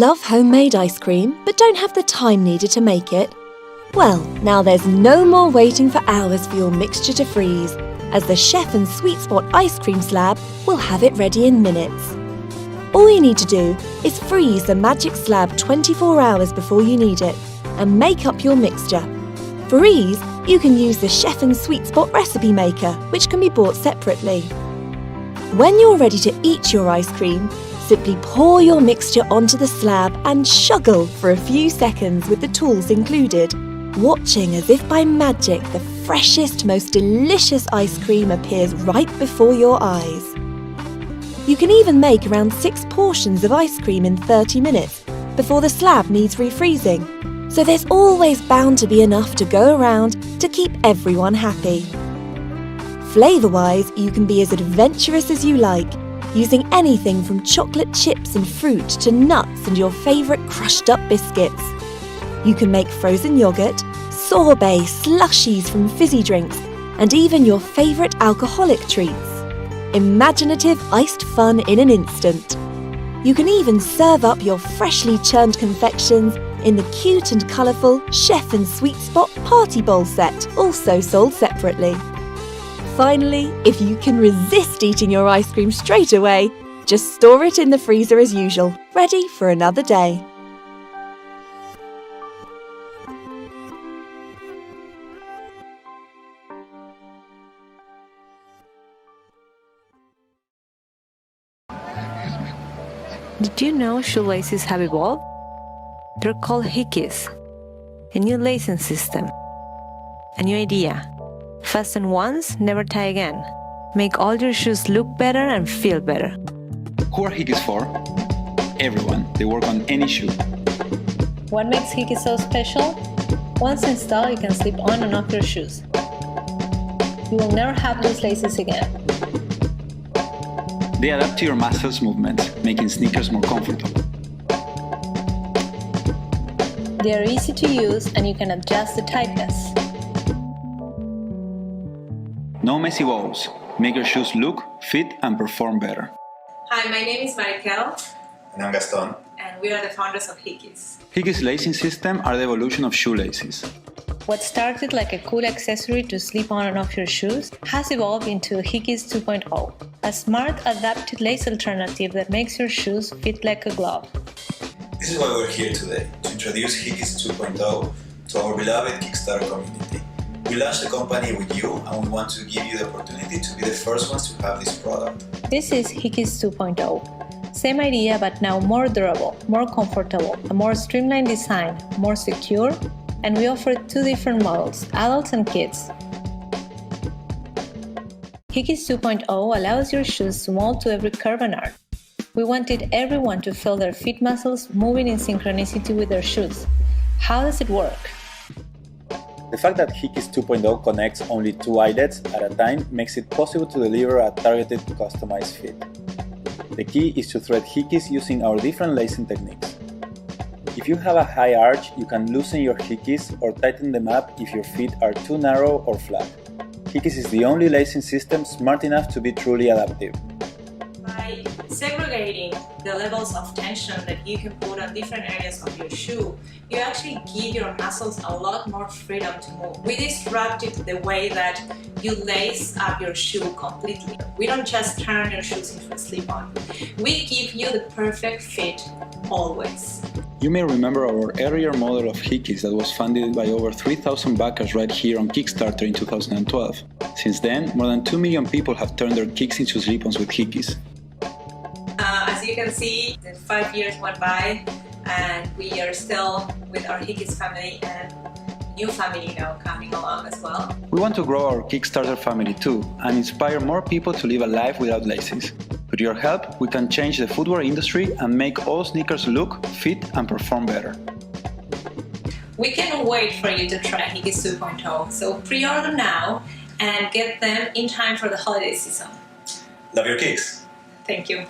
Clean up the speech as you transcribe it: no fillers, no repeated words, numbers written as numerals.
Love homemade ice cream, but don't have the time needed to make it? Well, now there's no more waiting for hours for your mixture to freeze, as the Chef and Sweet Spot ice cream slab will have it ready in minutes. All you need to do is freeze the magic slab 24 hours before you need it, and make up your mixture. For ease, you can use the Chef and Sweet Spot recipe maker, which can be bought separately. When you're ready to eat your ice cream, simply pour your mixture onto the slab and shuggle for a few seconds with the tools included, watching as if by magic the freshest, most delicious ice cream appears right before your eyes. You can even make around 6 portions of ice cream in 30 minutes before the slab needs refreezing, so there's always bound to be enough to go around to keep everyone happy. Flavour-wise, you can be as adventurous as you like, using anything from chocolate chips and fruit to nuts and your favourite crushed-up biscuits. You can make frozen yoghurt, sorbet, slushies from fizzy drinks, and even your favourite alcoholic treats. Imaginative iced fun in an instant. You can even serve up your freshly churned confections in the cute and colourful Chef and Sweet Spot Party Bowl set, also sold separately. Finally, if you can resist eating your ice cream straight away, just store it in the freezer as usual, ready for another day. Did you know shoelaces have evolved? They're called Hickeys, a new lacing system. A new idea. Fasten once, never tie again. Make all your shoes look better and feel better. Who are Hickeys for? Everyone. They work on any shoe. What makes Hickeys so special? Once installed, you can slip on and off your shoes. You will never have loose laces again. They adapt to your muscles' movements, making sneakers more comfortable. They are easy to use and you can adjust the tightness. No messy woes. Make your shoes look, fit, and perform better. Hi, my name is Marikel. And I'm Gaston. And we are the founders of Hickeys. Hickeys lacing system are the evolution of shoelaces. What started like a cool accessory to slip on and off your shoes has evolved into Hickeys 2.0, a smart, adapted lace alternative that makes your shoes fit like a glove. This is why we're here today, to introduce Hickeys 2.0 to our beloved Kickstarter community. We launched the company with you and we want to give you the opportunity to be the first ones to have this product. This is Hickeys 2.0. Same idea, but now more durable, more comfortable, a more streamlined design, more secure, and we offer 2 different models, adults and kids. Hickeys 2.0 allows your shoes to mold to every curve and arc. We wanted everyone to feel their feet muscles moving in synchronicity with their shoes. How does it work? The fact that Hickeys 2.0 connects only 2 eyelets at a time makes it possible to deliver a targeted, customized fit. The key is to thread Hickeys using our different lacing techniques. If you have a high arch, you can loosen your Hickeys or tighten them up if your feet are too narrow or flat. Hickeys is the only lacing system smart enough to be truly adaptive. By segregating the levels of tension that you can put on different areas of your shoe, you actually give your muscles a lot more freedom to move. We disrupted the way that you lace up your shoe completely. We don't just turn your shoes into a slip-on. We give you the perfect fit always. You may remember our earlier model of Hickeys that was funded by over 3,000 backers right here on Kickstarter in 2012. Since then, more than 2 million people have turned their kicks into slip-ons with Hickeys. As you can see, 5 years went by and we are still with our Hickeys family and new family now coming along as well. We want to grow our Kickstarter family too and inspire more people to live a life without laces. With your help, we can change the footwear industry and make all sneakers look, fit, and perform better. We can't wait for you to try Hickeys 2.0, so pre-order now and get them in time for the holiday season. Love your kicks! Thank you.